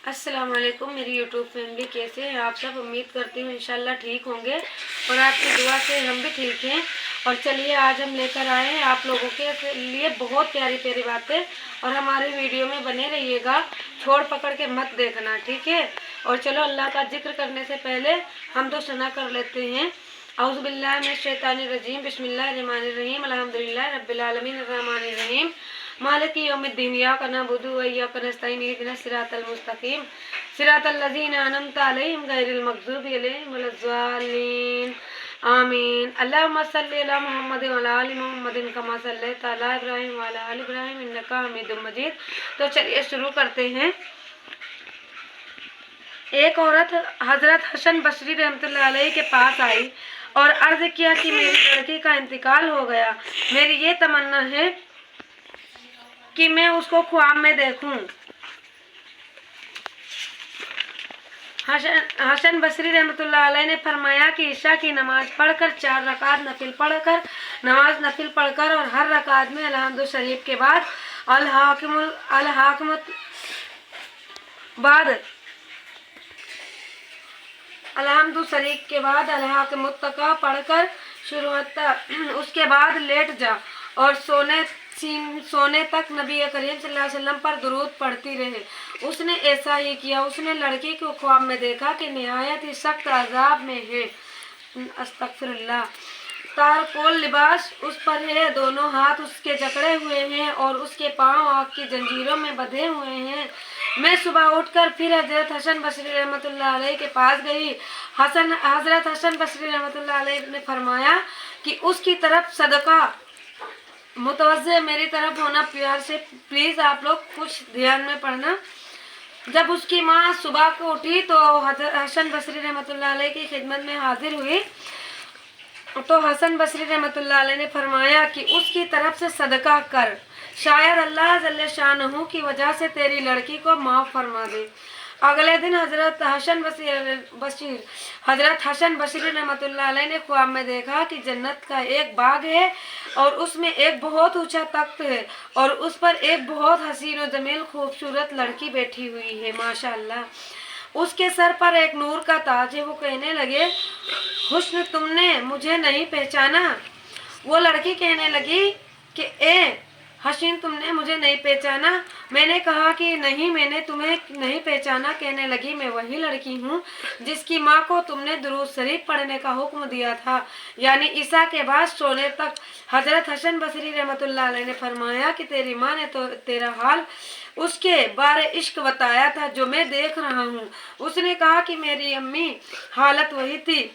अस्सलाम वालेकुम मेरी यूट्यूब फैमिली, कैसे हैं आप सब। उम्मीद करती हूँ इंशाल्लाह ठीक होंगे और आपकी दुआ से हम भी ठीक हैं। और चलिए आज हम लेकर आए हैं आप लोगों के लिए बहुत प्यारी प्यारी बातें, और हमारी वीडियो में बने रहिएगा, छोड़ पकड़ के मत देखना, ठीक है। और चलो अल्लाह का जिक्र करने से पहले हम तो सना कर लेते हैं। औज़ु बिल्लाहि मिनश शैतानिर रजीम, बिस्मिल्लाहिर रहमानिर रहीम, अल्हम्दुलिल्लाहि रब्बिल आलमीन, अर्रहमानिर रहीम, मालिकी यौमिद्दीन, इय्याका नअबुदु व इय्याका नस्तईन, इहदिनस सिरातल मुस्तकीम, सिरातल लज़ीना अनअमता अलैहिम गैरिल मग़ज़ूबि अलैहिम वलज़्ज़ालिन, आमीन। अल्लाहुम्मा सल्लि अला मुहम्मद व अला आलि मुहम्मदिन कमा सल्लैता अला इब्राहीम व अला आलि इब्राहीम इन्नका हमीदुम मजीद। तो चलिए शुरू करते हैं। एक औरत हज़रत हसन बसरी रहमतुल्लाह अलैहि के पास आई और अर्ज किया कि मेरी लड़की का इंतकाल हो गया, मेरी ये तमन्ना है कि मैं उसको ख्वाब में देखूं। हसन बसरी रहमतुल्लाह अलैहि ने फरमाया कि ईशा की नमाज पढ़कर 4 रकात नफिल पढ़कर नफिल पढ़कर और हर रकात में अलहम्दु शरीफ के बाद अलहाकमुत्तका पढ़कर शुरू, उसके बाद लेट जा और सोने तक नबी करीम सल्लल्लाहु अलैहि वसल्लम पर दुरूद पढ़ती रहे। उसने ऐसा ही किया। उसने लड़की को ख्वाब में देखा कि निहायत ही सख्त अजाब में है, अस्तगफिरुल्लाह। तारकोल लिबास उस पर है, दोनों हाथ उसके जकड़े हुए हैं और उसके पांव आग की जंजीरों में बंधे हुए हैं। मैं सुबह उठकर फिर हजरत हसन बसरी रहमतुल्लाह अलैहि के पास गई। हजरत हसन बसरी रहमतुल्लाह अलैहि ने फरमाया कि उसकी तरफ सदका मुतवज्जे मेरी तरफ होना, प्यार से प्लीज आप लोग कुछ ध्यान में पढ़ना। जब उसकी माँ सुबह को उठी तो हसन बसरी रहमतुल्लाह अलैहि की खिदमत में हाजिर हुई तो हसन बसरी रहमतुल्लाह अलैहि ने फरमाया कि उसकी तरफ से सदका कर, शायद अल्लाह जल्ले शानहू की वजह से तेरी लड़की को माफ़ फरमा दे। अगले दिन हजरत हसन बसरी रहमतुल्लाह अलैहि ने ख्वाब में देखा कि जन्नत का एक बाग है और उसमें एक बहुत ऊंचा तख्त है और उस पर एक बहुत हसीन और जमील खूबसूरत लड़की बैठी हुई है, माशाअल्लाह। उसके सर पर एक नूर का ताज है। वो कहने लगे, हुस्न तुमने मुझे नहीं पहचाना। वो लड़की कहने लगी कि ए हसीन, तुमने मुझे नहीं पहचाना। मैंने कहा कि नहीं, मैंने तुम्हें नहीं पहचाना। कहने लगी, मैं वही लड़की हूँ जिसकी माँ को तुमने दुरूद शरीफ पढ़ने का हुक्म दिया था, यानी ईसा के बाद सोने तक। हजरत हसन बसरी रहमतुल्लाह अलैहि ने फरमाया कि तेरी माँ ने तो तेरा हाल उसके बारे इश्क बताया था जो मैं देख रहा हूँ। उसने कहा कि मेरी अम्मी हालत वही थी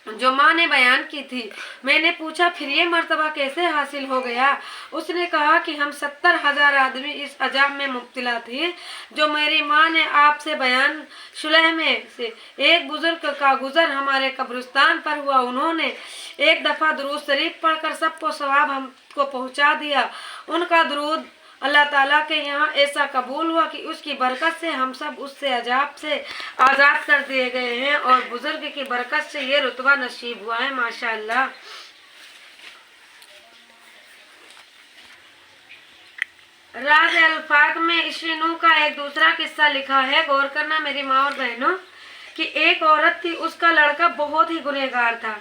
जो माँ ने बयान की थी। मैंने पूछा, फिर ये मर्तबा कैसे हासिल हो गया? उसने कहा कि हम 70,000 आदमी इस अजाब में मुब्तला थे जो मेरी माँ ने आपसे बयान सुलह में से एक बुजुर्ग का गुजर हमारे कब्रिस्तान पर हुआ। उन्होंने एक दफ़ा दुरूद शरीफ पढ़कर सबको सवाब हमको पहुँचा दिया। उनका दुरूद अल्लाह ताला के यहाँ ऐसा कबूल हुआ कि उसकी बरकत से हम सब उससे अजाब से आज़ाद कर दिए गए हैं और बुजुर्ग की बरकत से ये रुतबा नसीब हुआ है, माशाअल्लाह। राज अल्फाक में ईश्वी नूह का एक दूसरा किस्सा लिखा है। गौर करना मेरी माँ और बहनों कि एक औरत थी, उसका लड़का बहुत ही गुनहगार था।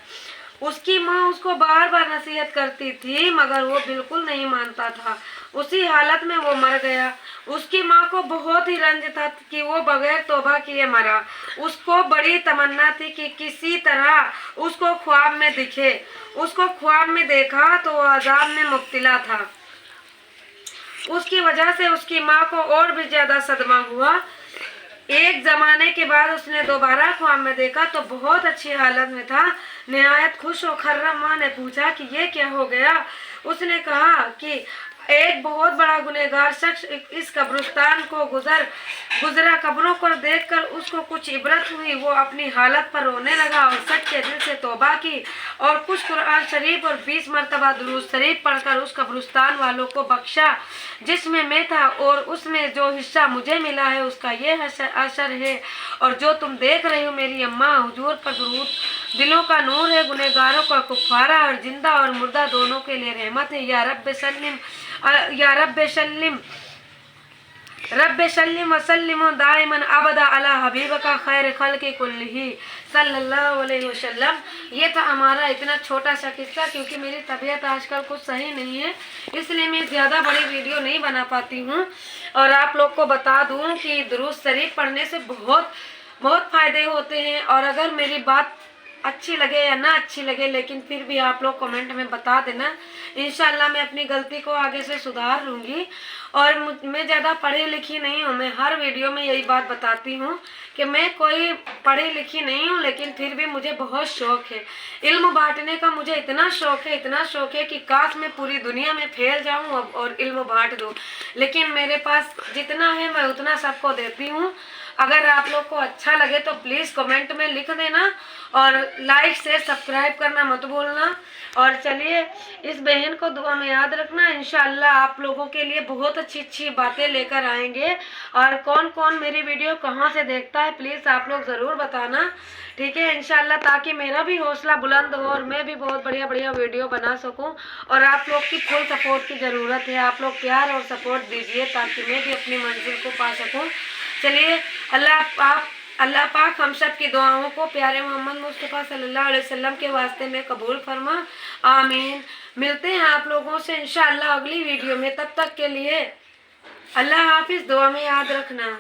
उसकी माँ उसको बार बार नसीहत करती थी मगर वो बिल्कुल नहीं मानता था। उसी हालत में वो मर गया। उसकी माँ को बहुत ही रंज था कि वो बगैर तौबा किए मरा। उसको बड़ी तमन्ना थी कि किसी तरह उसको ख्वाब में दिखे। उसको ख्वाब में देखा तो वो अजाब में मुब्तला था। उसकी वजह से उसकी माँ को और भी ज्यादा सदमा हुआ। एक जमाने के बाद उसने दोबारा ख्वाब में देखा तो बहुत अच्छी हालत में था। निहायत खुश होकर माँ ने पूछा कि ये क्या हो गया? उसने कहा कि एक बहुत बड़ा गुनहगार शख्स इस कब्रिस्तान को गुजरा। कब्रों को देखकर उसको कुछ इबरत हुई। वो अपनी हालत पर रोने लगा और सच्चे दिल से तौबा की और कुछ कुरान शरीफ और 20 मरतबा दुरूद शरीफ पढ़कर उस कब्रिस्तान वालों को बख्शा जिसमें मैं था, और उसमें जो हिस्सा मुझे मिला है उसका ये असर है। और जो तुम देख रही हो मेरी अम्मा, हुजूर पर दुरूद दिलों का नूर है, गुनहगारों का कुफारा और जिंदा और मुर्दा दोनों के लिए रहमत है। या रब्बे सल्लिम रब्बे सल्लिम व सल्लिम दाइमन अबदा अला हबीबका खैर खल्क़ि कुल्लिही सल्लल्लाहु अलैहि वसल्लम। ये था हमारा इतना छोटा सा किस्सा, क्योंकि मेरी तबीयत आजकल कुछ सही नहीं है, इसलिए मैं ज़्यादा बड़ी वीडियो नहीं बना पाती हूँ। और आप लोग को बता दूँ कि दुरूद शरीफ पढ़ने से बहुत बहुत फ़ायदे होते हैं। और अगर मेरी बात अच्छी लगे या ना अच्छी लगे, लेकिन फिर भी आप लोग कमेंट में बता देना। इंशाल्लाह मैं अपनी गलती को आगे से सुधार लूँगी। और मैं ज़्यादा पढ़ी लिखी नहीं हूँ, मैं हर वीडियो में यही बात बताती हूँ कि मैं कोई पढ़ी लिखी नहीं हूँ, लेकिन फिर भी मुझे बहुत शौक़ है इल्म बांटने का। मुझे इतना शौक़ है, इतना शौक़ है कि काश मैं पूरी दुनिया में फैल जाऊँ और इल्म बांट दूँ, लेकिन मेरे पास जितना है मैं उतना सबको देती हूँ। अगर आप लोग को अच्छा लगे तो प्लीज़ कमेंट में लिख देना और लाइक शेयर सब्सक्राइब करना मत भूलना। और चलिए, इस बहन को दुआ में याद रखना। इंशाल्लाह आप लोगों के लिए बहुत अच्छी अच्छी बातें लेकर आएंगे। और कौन कौन मेरी वीडियो कहाँ से देखता है प्लीज़ आप लोग ज़रूर बताना, ठीक है इंशाल्लाह, ताकि मेरा भी हौसला बुलंद हो और मैं भी बहुत बढ़िया बढ़िया वीडियो बना सकूं। और आप लोग की फुल सपोर्ट की ज़रूरत है, आप लोग प्यार और सपोर्ट दीजिए ताकि मैं भी अपनी मंजिल को पा सकूं। चलिए, अल्लाह पाक हम सब की दुआओं को प्यारे मोहम्मद मुस्तफ़ा सल्लल्लाहु अलैहि वसल्लम के वास्ते में कबूल फरमा, आमीन। मिलते हैं आप लोगों से इंशाअल्लाह अगली वीडियो में, तब तक के लिए अल्लाह हाफिज़, दुआ में याद रखना।